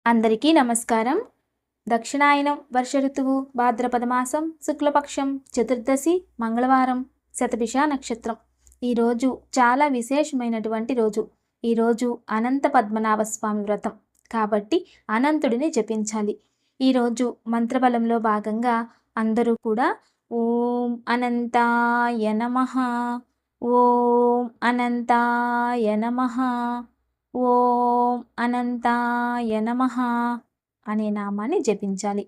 అందరికీ నమస్కారం. దక్షిణాయనం వర్ష ఋతువు భాద్రపద మాసం శుక్లపక్షం చతుర్దశి మంగళవారం శతభిష నక్షత్రం. ఈరోజు చాలా విశేషమైనటువంటి రోజు. ఈరోజు అనంత పద్మనాభ స్వామి వ్రతం కాబట్టి అనంతుడిని జపించాలి. ఈరోజు మంత్రబలంలో భాగంగా అందరూ కూడా ఓం అనంతాయ నమః, ఓం అనంతాయ నమః, ఓం అనంతాయ నమః అనే నామాన్ని జపించాలి.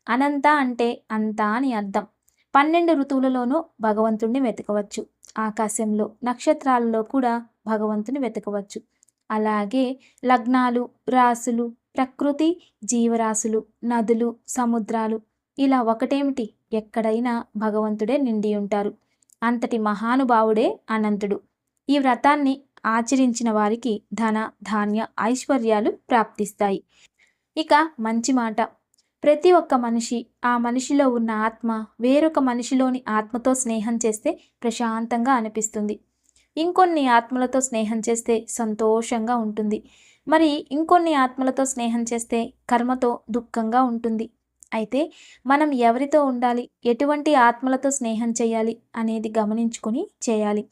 అనంత అంటే అంతా అని అర్థం. 12 ఋతువులలోనూ భగవంతుణ్ణి వెతకవచ్చు. ఆకాశంలో నక్షత్రాలలో కూడా భగవంతుని వెతకవచ్చు. అలాగే లగ్నాలు, రాసులు, ప్రకృతి, జీవరాశులు, నదులు, సముద్రాలు ఇలా ఒకటేమిటి, ఎక్కడైనా భగవంతుడే నిండి ఉంటారు. అంతటి మహానుభావుడే అనంతుడు. ఈ వ్రతాన్ని ఆచరించిన వారికి ధన, ధాన్య, ఐశ్వర్యాలు ప్రాప్తిస్తాయి. ఇక మంచి మాట, ప్రతి ఒక్క మనిషి ఆ మనిషిలో ఉన్న ఆత్మ వేరొక మనిషిలోని ఆత్మతో స్నేహం చేస్తే ప్రశాంతంగా అనిపిస్తుంది. ఇంకొన్ని ఆత్మలతో స్నేహం చేస్తే సంతోషంగా ఉంటుంది. మరి ఇంకొన్ని ఆత్మలతో స్నేహం చేస్తే కర్మతో దుఃఖంగా ఉంటుంది. అయితే మనం ఎవరితో ఉండాలి, ఎటువంటి ఆత్మలతో స్నేహం చేయాలి అనేది గమనించుకొని చేయాలి.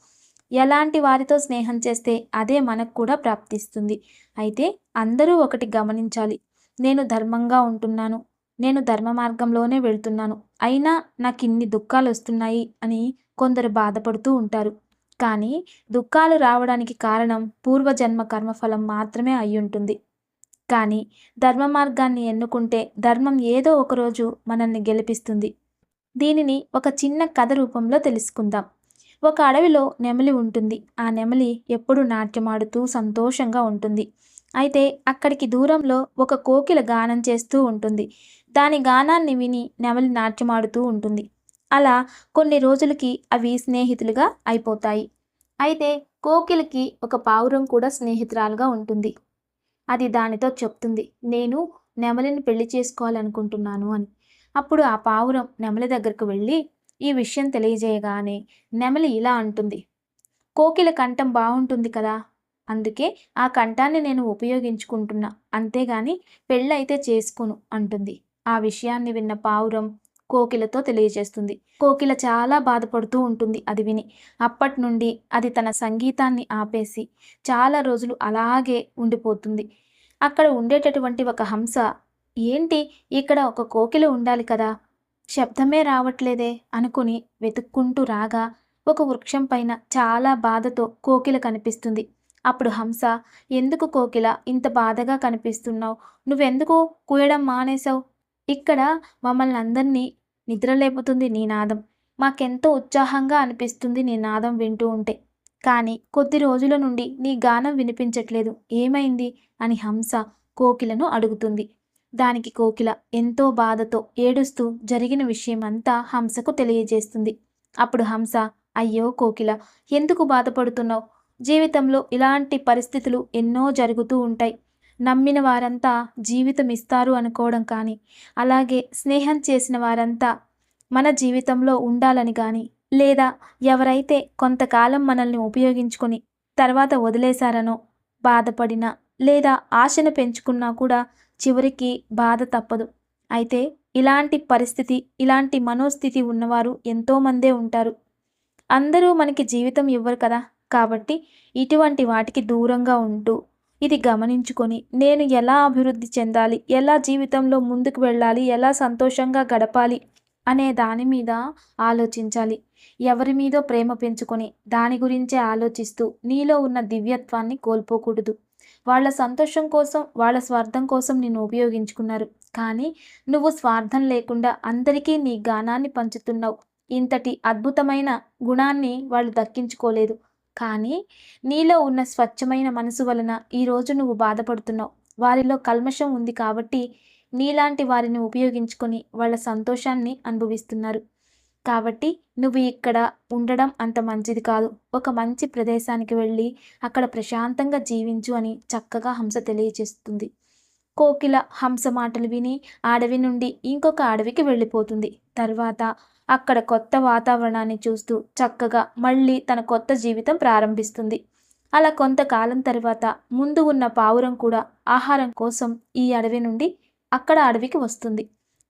ఎలాంటి వారితో స్నేహం చేస్తే అదే మనకు కూడా ప్రాప్తిస్తుంది. అయితే అందరూ ఒకటి గమనించాలి, నేను ధర్మంగా ఉంటున్నాను, నేను ధర్మ మార్గంలోనే వెళ్తున్నాను, అయినా నాకు ఇన్ని దుఃఖాలు వస్తున్నాయి అని కొందరు బాధపడుతూ ఉంటారు. కానీ దుఃఖాలు రావడానికి కారణం పూర్వజన్మ కర్మఫలం మాత్రమే అయ్యుంటుంది. కానీ ధర్మ మార్గాన్ని ఎన్నుకుంటే ధర్మం ఏదో ఒకరోజు మనల్ని గెలిపిస్తుంది. దీనిని ఒక చిన్న కథ రూపంలో తెలుసుకుందాం. ఒక అడవిలో నెమలి ఉంటుంది. ఆ నెమలి ఎప్పుడూ నాట్యమాడుతూ సంతోషంగా ఉంటుంది. అయితే అక్కడికి దూరంలో ఒక కోకిల గానం చేస్తూ ఉంటుంది. దాని గానాన్ని విని నెమలి నాట్యమాడుతూ ఉంటుంది. అలా కొన్ని రోజులకి అవి స్నేహితులుగా అయిపోతాయి. అయితే కోకిలకి ఒక పావురం కూడా స్నేహితురాలుగా ఉంటుంది. అది దానితో చెప్తుంది, నేను నెమలిని పెళ్లి చేసుకోవాలనుకుంటున్నాను అని. అప్పుడు ఆ పావురం నెమలి దగ్గరకు వెళ్ళి ఈ విషయం తెలియజేయగానే నెమలి ఇలా అంటుంది, కోకిల కంఠం బాగుంటుంది కదా, అందుకే ఆ కంఠాన్ని నేను ఉపయోగించుకుంటున్నా, అంతేగాని పెళ్ళైతే చేసుకోను అంటుంది. ఆ విషయాన్ని విన్న పావురం కోకిలతో తెలియజేస్తుంది. కోకిల చాలా బాధపడుతూ ఉంటుంది అది విని. అప్పటి నుండి అది తన సంగీతాన్ని ఆపేసి చాలా రోజులు అలాగే ఉండిపోతుంది. అక్కడ ఉండేటటువంటి ఒక హంస, ఏంటి ఇక్కడ ఒక కోకిల ఉండాలి కదా, శబ్దమే రావట్లేదే అనుకుని వెతుక్కుంటూ రాగా ఒక వృక్షం పైన చాలా బాధతో కోకిల కనిపిస్తుంది. అప్పుడు హంస, ఎందుకు కోకిల ఇంత బాధగా కనిపిస్తున్నావు, నువ్వెందుకు కూయడం మానేశావు, ఇక్కడ మమ్మల్ని అందరినీ నిద్రలేపుతుంది నీ నాదం, మాకెంతో ఉత్సాహంగా అనిపిస్తుంది నీ నాదం వింటూ ఉంటే, కానీ కొద్ది రోజుల నుండి నీ గానం వినిపించట్లేదు, ఏమైంది అని హంస కోకిలను అడుగుతుంది. దానికి కోకిల ఎంతో బాధతో ఏడుస్తూ జరిగిన విషయం అంతా హంసకు తెలియజేస్తుంది. అప్పుడు హంస, అయ్యో కోకిల, ఎందుకు బాధపడుతున్నావు, జీవితంలో ఇలాంటి పరిస్థితులు ఎన్నో జరుగుతూ ఉంటాయి. నమ్మిన వారంతా జీవితం ఇస్తారు అనుకోవడం కానీ, అలాగే స్నేహం చేసిన వారంతా మన జీవితంలో ఉండాలని కానీ, లేదా ఎవరైతే కొంతకాలం మనల్ని ఉపయోగించుకొని తర్వాత వదిలేశారనో బాధపడినా, లేదా ఆశను పెంచుకున్నా కూడా చివరికి బాధ తప్పదు. అయితే ఇలాంటి పరిస్థితి, ఇలాంటి మనోస్థితి ఉన్నవారు ఎంతోమందే ఉంటారు. అందరూ మనకి జీవితం ఇవ్వరు కదా, కాబట్టి ఇటువంటి వాటికి దూరంగా ఉంటూ ఇది గమనించుకొని నేను ఎలా అభివృద్ధి చెందాలి, ఎలా జీవితంలో ముందుకు వెళ్ళాలి, ఎలా సంతోషంగా గడపాలి అనే దాని మీద ఆలోచించాలి. ఎవరి మీదో ప్రేమ పెంచుకొని దాని గురించే ఆలోచిస్తూ నీలో ఉన్న దివ్యత్వాన్ని కోల్పోకూడదు. వాళ్ళ సంతోషం కోసం, వాళ్ళ స్వార్థం కోసం నిన్ను ఉపయోగించుకున్నారు, కానీ నువ్వు స్వార్థం లేకుండా అందరికీ నీ గానాన్ని పంచుతున్నావు. ఇంతటి అద్భుతమైన గుణాన్ని వాళ్ళు దక్కించుకోలేదు, కానీ నీలో ఉన్న స్వచ్ఛమైన మనసు వలన ఈరోజు నువ్వు బాధపడుతున్నావు. వారిలో కల్మషం ఉంది కాబట్టి నీలాంటి వారిని ఉపయోగించుకొని వాళ్ళ సంతోషాన్ని అనుభవిస్తున్నారు. కాబట్టి నువ్వు ఇక్కడ ఉండడం అంత మంచిది కాదు. ఒక మంచి ప్రదేశానికి వెళ్ళి అక్కడ ప్రశాంతంగా జీవించు అని చక్కగా హంస తెలియజేస్తుంది. కోకిల హంస మాటలు విని అడవి నుండి ఇంకొక అడవికి వెళ్ళిపోతుంది. తర్వాత అక్కడ కొత్త వాతావరణాన్ని చూస్తూ చక్కగా మళ్ళీ తన కొత్త జీవితం ప్రారంభిస్తుంది. అలా కొంతకాలం తర్వాత ముందు ఉన్న పావురం కూడా ఆహారం కోసం ఈ అడవి నుండి అక్కడ అడవికి వస్తుంది.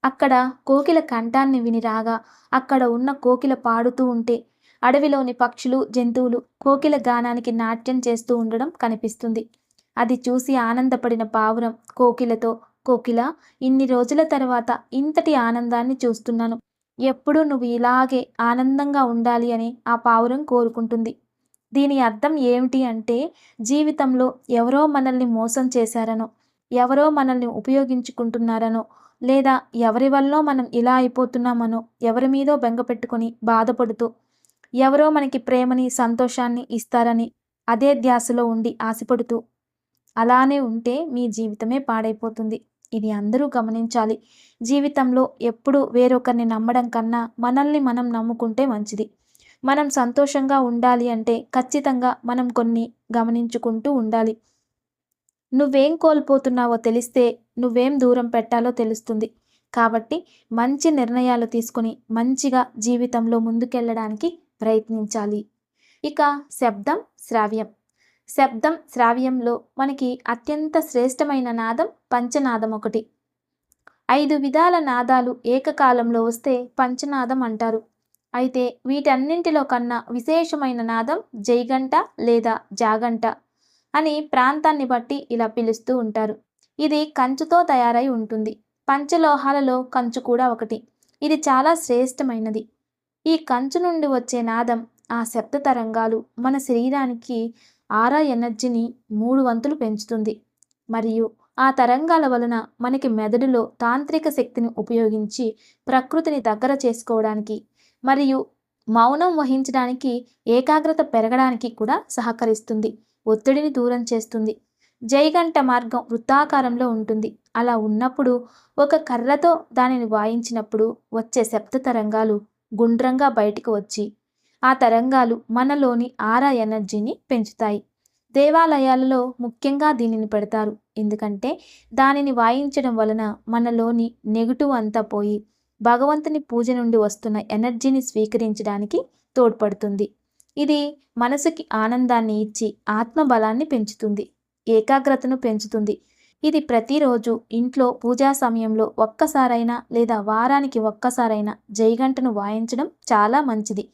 అక్కడ కోకిల కంఠాన్ని విని రాగా అక్కడ ఉన్న కోకిల పాడుతూ ఉంటే అడవిలోని పక్షులు, జంతువులు కోకిల గానానికి నాట్యం చేస్తూ ఉండడం కనిపిస్తుంది. అది చూసి ఆనందపడిన పావురం కోకిలతో, కోకిల, ఇన్ని రోజుల తర్వాత ఇంతటి ఆనందాన్ని చూస్తున్నాను. ఎప్పుడూ నువ్వు ఇలాగే ఆనందంగా ఉండాలి అని ఆ పావురం కోరుకుంటుంది. దీని అర్థం ఏమిటి అంటే, జీవితంలో ఎవరో మనల్ని మోసం చేశారనో, ఎవరో మనల్ని ఉపయోగించుకుంటున్నారనో, లేదా ఎవరి వల్లో మనం ఇలా అయిపోతున్నామనో, ఎవరి మీదో బెంగ పెట్టుకొని బాధపడుతూ, ఎవరో మనకి ప్రేమని, సంతోషాన్ని ఇస్తారని అదే ధ్యాసలో ఉండి ఆశపడుతూ అలానే ఉంటే మీ జీవితమే పాడైపోతుంది. ఇది అందరూ గమనించాలి. జీవితంలో ఎప్పుడూ వేరొకరిని నమ్మడం కన్నా మనల్ని మనం నమ్ముకుంటే మంచిది. మనం సంతోషంగా ఉండాలి అంటే ఖచ్చితంగా మనం కొన్ని గమనించుకుంటూ ఉండాలి. నువ్వేం కోల్పోతున్నావో తెలిస్తే నువ్వేం దూరం పెట్టాలో తెలుస్తుంది. కాబట్టి మంచి నిర్ణయాలు తీసుకొని మంచిగా జీవితంలో ముందుకెళ్ళడానికి ప్రయత్నించాలి. ఇక శబ్దం, శ్రావ్యం. శబ్దం, శ్రావ్యంలో మనకి అత్యంత శ్రేష్టమైన నాదం పంచనాదం ఒకటి. 5 విధాల నాదాలు ఏకకాలంలో వస్తే పంచనాదం అంటారు. అయితే వీటన్నింటిలో కన్నా విశేషమైన నాదం జైగంట లేదా జాగంట అని ప్రాంతాన్ని బట్టి ఇలా పిలుస్తూ ఉంటారు. ఇది కంచుతో తయారై ఉంటుంది. పంచలోహాలలో కంచు కూడా ఒకటి. ఇది చాలా శ్రేష్టమైనది. ఈ కంచు నుండి వచ్చే నాదం, ఆ శబ్ద తరంగాలు మన శరీరానికి ఆరా ఎనర్జీని 3 వంతులు పెంచుతుంది. మరియు ఆ తరంగాల వలన మనకి మెదడులో తాంత్రిక శక్తిని ఉపయోగించి ప్రకృతిని దగ్గర చేసుకోవడానికి మరియు మౌనం వహించడానికి, ఏకాగ్రత పెరగడానికి కూడా సహకరిస్తుంది. ఒత్తిడిని దూరం చేస్తుంది. జైగంట మార్గం వృత్తాకారంలో ఉంటుంది. అలా ఉన్నప్పుడు ఒక కర్రతో దానిని వాయించినప్పుడు వచ్చే శబ్ద తరంగాలు గుండ్రంగా బయటకు వచ్చి ఆ తరంగాలు మనలోని ఆరా ఎనర్జీని పెంచుతాయి. దేవాలయాలలో ముఖ్యంగా దీనిని పెడతారు. ఎందుకంటే దానిని వాయించడం వలన మనలోని నెగిటివ్ అంతా పోయి భగవంతుని పూజ నుండి వస్తున్న ఎనర్జీని స్వీకరించడానికి తోడ్పడుతుంది. ఇది మనసుకి ఆనందాన్ని ఇచ్చి ఆత్మబలాన్ని పెంచుతుంది, ఏకాగ్రతను పెంచుతుంది. ఇది ప్రతిరోజు ఇంట్లో పూజా సమయంలో ఒక్కసారైనా లేదా వారానికి ఒక్కసారైనా జైగంటను వాయించడం చాలా మంచిది.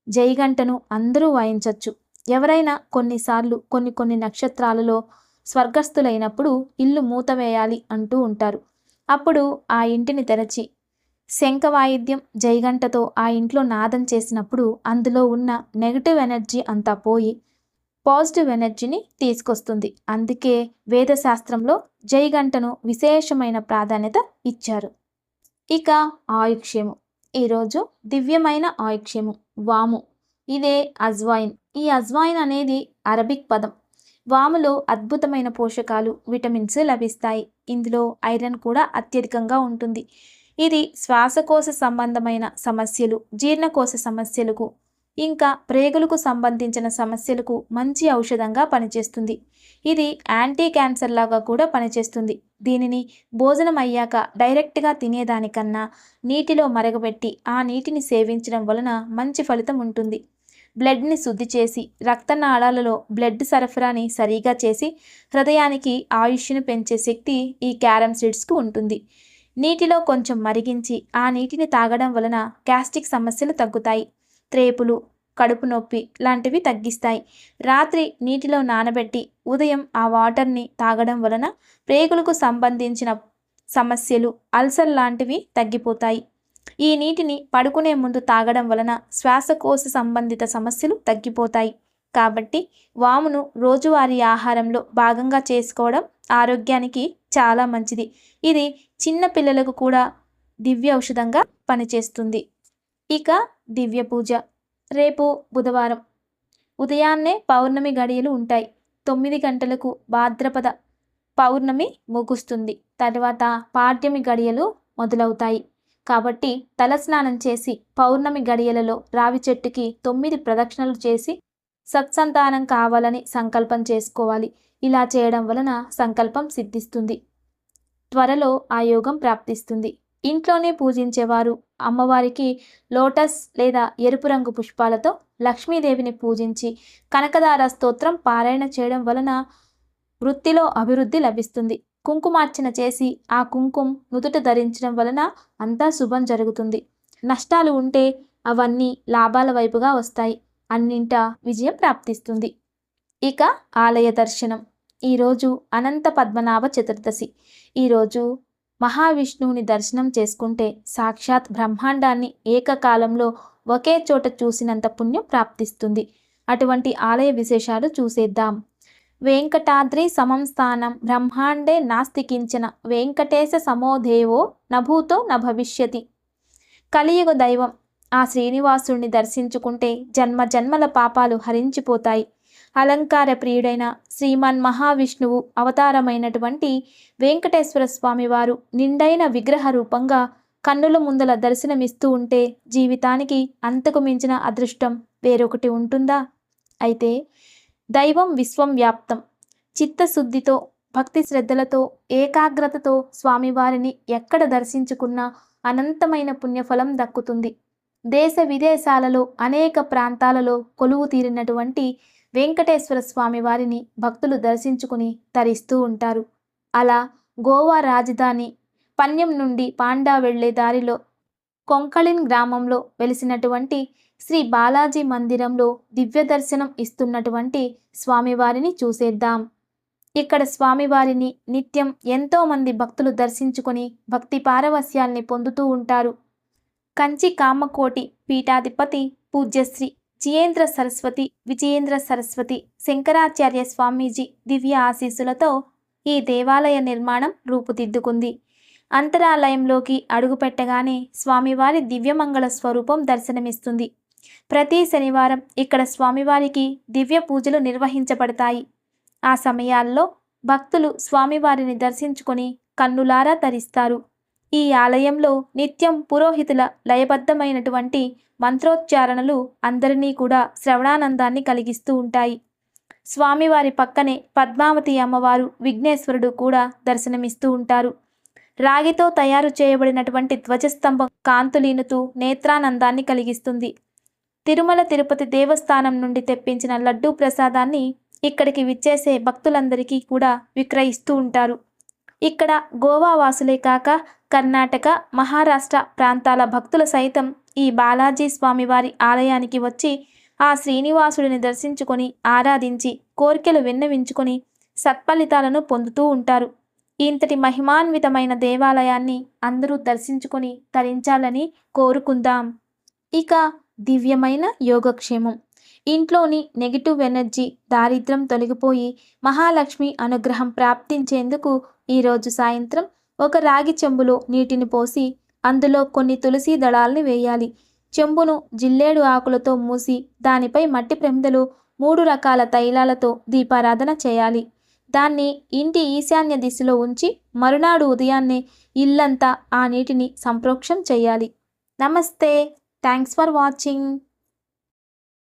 జైగంటను అందరూ వాయించవచ్చు. ఎవరైనా కొన్నిసార్లు కొన్ని నక్షత్రాలలో స్వర్గస్థులైనప్పుడు ఇల్లు మూతవేయాలి అంటూ ఉంటారు. అప్పుడు ఆ ఇంటిని తెరచి శంఖ వాయిద్యం, జైగంటతో ఆ ఇంట్లో నాదం చేసినప్పుడు అందులో ఉన్న నెగటివ్ ఎనర్జీ అంతా పోయి పాజిటివ్ ఎనర్జీని తీసుకొస్తుంది. అందుకే వేదశాస్త్రంలో జైగంటను విశేషమైన ప్రాధాన్యత ఇచ్చారు. ఇక ఆయుక్ష్యము. ఈరోజు దివ్యమైన ఆయుక్ష్యము వాము. ఇదే అజ్వాయిన్. ఈ అజ్వాయిన్ అనేది అరబిక్ పదం. వాములో అద్భుతమైన పోషకాలు, విటమిన్స్ లభిస్తాయి. ఇందులో ఐరన్ కూడా అత్యధికంగా ఉంటుంది. ఇది శ్వాసకోశ సంబంధమైన సమస్యలు, జీర్ణకోశ సమస్యలకు, ఇంకా ప్రేగులకు సంబంధించిన సమస్యలకు మంచి ఔషధంగా పనిచేస్తుంది. ఇది యాంటీ క్యాన్సర్ లాగా కూడా పనిచేస్తుంది. దీనిని భోజనం అయ్యాక డైరెక్ట్గా తినేదానికన్నా నీటిలో మరగబెట్టి ఆ నీటిని సేవించడం వలన మంచి ఫలితం ఉంటుంది. బ్లడ్ని శుద్ధి చేసి రక్తనాళాలలో బ్లడ్ సరఫరాని సరిగా చేసి హృదయానికి ఆయుష్ను పెంచే శక్తి ఈ క్యారమ్ సీడ్స్కు ఉంటుంది. నీటిలో కొంచెం మరిగించి ఆ నీటిని తాగడం వలన గ్యాస్ట్రిక్ సమస్యలు తగ్గుతాయి. త్రేపులు, కడుపు నొప్పి లాంటివి తగ్గిస్తాయి. రాత్రి నీటిలో నానబెట్టి ఉదయం ఆ వాటర్ని తాగడం వలన ప్రేగులకు సంబంధించిన సమస్యలు, అల్సర్ లాంటివి తగ్గిపోతాయి. ఈ నీటిని పడుకునే ముందు తాగడం వలన శ్వాసకోశ సంబంధిత సమస్యలు తగ్గిపోతాయి. కాబట్టి వామును రోజువారీ ఆహారంలో భాగంగా చేసుకోవడం ఆరోగ్యానికి చాలా మంచిది. ఇది చిన్న పిల్లలకు కూడా దివ్య ఔషధంగా పనిచేస్తుంది. ఇక దివ్య పూజ. రేపు బుధవారం ఉదయాన్నే పౌర్ణమి గడియలు ఉంటాయి. 9 గంటలకు భాద్రపద పౌర్ణమి ముగుస్తుంది. తర్వాత పాడ్యమి గడియలు మొదలవుతాయి. కాబట్టి తలస్నానం చేసి పౌర్ణమి గడియలలో రావి చెట్టుకి 9 ప్రదక్షిణలు చేసి సత్సంతానం కావాలని సంకల్పం చేసుకోవాలి. ఇలా చేయడం వలన సంకల్పం సిద్ధిస్తుంది. త్వరలో ఆ యోగం ప్రాప్తిస్తుంది. ఇంట్లోనే పూజించేవారు అమ్మవారికి లోటస్ లేదా ఎరుపు రంగు పుష్పాలతో లక్ష్మీదేవిని పూజించి కనకదార స్తోత్రం పారాయణ చేయడం వలన వృత్తిలో అభివృద్ధి లభిస్తుంది. కుంకుమార్చన చేసి ఆ కుంకుమ నుదుట ధరించడం వలన అంతా శుభం జరుగుతుంది. నష్టాలు ఉంటే అవన్నీ లాభాల వైపుగా వస్తాయి. అన్నింటా విజయం ప్రాప్తిస్తుంది. ఇక ఆలయ దర్శనం. ఈరోజు అనంత పద్మనాభ చతుర్దశి. ఈరోజు మహావిష్ణువుని దర్శనం చేసుకుంటే సాక్షాత్ బ్రహ్మాండాన్ని ఏకకాలంలో ఒకే చోట చూసినంత పుణ్యం ప్రాప్తిస్తుంది. అటువంటి ఆలయ విశేషాలు చూసేద్దాం. వెంకటాద్రి సమం స్థానం బ్రహ్మాండే నాస్తి కించన వెంకటేశ సమోదేవో నభూతో నభవిష్యతి. కలియుగ దైవం ఆ శ్రీనివాసుడిని దర్శించుకుంటే జన్మ జన్మల పాపాలు హరించిపోతాయి. అలంకార ప్రియుడైన శ్రీమన్ మహావిష్ణువు అవతారమైనటువంటి వెంకటేశ్వర స్వామి వారు నిండైన విగ్రహ రూపంగా కన్నుల ముందల దర్శనమిస్తూ ఉంటే జీవితానికి అంతకు మించిన అదృష్టం వేరొకటి ఉంటుందా? అయితే దైవం విశ్వం వ్యాప్తం. చిత్తశుద్ధితో భక్తి శ్రద్ధలతో ఏకాగ్రతతో స్వామివారిని ఎక్కడ దర్శించుకున్నా అనంతమైన పుణ్యఫలం దక్కుతుంది. దేశ విదేశాలలో అనేక ప్రాంతాలలో కొలువు తీరినటువంటి వెంకటేశ్వర స్వామి వారిని భక్తులు దర్శించుకుని తరిస్తూ ఉంటారు. అలా గోవా రాజధాని పన్యం నుండి పాండా వెళ్లే దారిలో కొంకళిన్ గ్రామంలో వెలిసినటువంటి శ్రీ బాలాజీ మందిరంలో దివ్య దర్శనం ఇస్తున్నటువంటి స్వామివారిని చూసేద్దాం. ఇక్కడ స్వామివారిని నిత్యం ఎంతోమంది భక్తులు దర్శించుకొని భక్తి పారవస్యాల్ని పొందుతూ ఉంటారు. కంచి కామకోటి పీఠాధిపతి పూజ్యశ్రీ జియేంద్ర సరస్వతి విజయేంద్ర సరస్వతి శంకరాచార్య స్వామీజీ దివ్య ఆశీస్సులతో ఈ దేవాలయ నిర్మాణం రూపుదిద్దుకుంది. అంతరాలయంలోకి అడుగుపెట్టగానే స్వామివారి దివ్యమంగళ స్వరూపం దర్శనమిస్తుంది. ప్రతి శనివారం ఇక్కడ స్వామివారికి దివ్య పూజలు నిర్వహించబడతాయి. ఆ సమయాల్లో భక్తులు స్వామివారిని దర్శించుకొని కన్నులారా తరిస్తారు. ఈ ఆలయంలో నిత్యం పురోహితుల లయబద్ధమైనటువంటి మంత్రోచ్చారణలు అందరినీ కూడా శ్రవణానందాన్ని కలిగిస్తూ ఉంటాయి. స్వామివారి పక్కనే పద్మావతి అమ్మవారు విఘ్నేశ్వరుడు కూడా దర్శనమిస్తూ ఉంటారు. రాగితో తయారు చేయబడినటువంటి ధ్వజస్తంభం కాంతులీనుతూ నేత్రానందాన్ని కలిగిస్తుంది. తిరుమల తిరుపతి దేవస్థానం నుండి తెప్పించిన లడ్డూ ప్రసాదాన్ని ఇక్కడికి విచ్చేసే భక్తులందరికీ కూడా విక్రయిస్తూ ఉంటారు. ఇక్కడ గోవా వాసులే కాక కర్ణాటక, మహారాష్ట్ర ప్రాంతాల భక్తుల సైతం ఈ బాలాజీ స్వామివారి ఆలయానికి వచ్చి ఆ శ్రీనివాసుడిని దర్శించుకొని ఆరాధించి కోరికలు విన్నవించుకొని సత్ఫలితాలను పొందుతూ ఉంటారు. ఇంతటి మహిమాన్వితమైన దేవాలయాన్ని అందరూ దర్శించుకొని తరించాలని కోరుకుందాం. ఇక దివ్యమైన యోగక్షేమం. ఇంట్లోని నెగిటివ్ ఎనర్జీ, దారిద్ర్యం తొలగిపోయి మహాలక్ష్మి అనుగ్రహం ప్రాప్తించేందుకు ఈరోజు సాయంత్రం ఒక రాగి చెంబులో నీటిని పోసి అందులో కొన్ని తులసి దళాల్ని వేయాలి. చెంబును జిల్లేడు ఆకులతో మూసి దానిపై మట్టి ప్రమిదలో 3 రకాల తైలాలతో దీపారాధన చేయాలి. దాన్ని ఇంటి ఈశాన్య దిశలో ఉంచి మరునాడు ఉదయాన్నే ఇల్లంతా ఆ నీటిని సంప్రోక్షం చేయాలి. నమస్తే. Thanks for watching.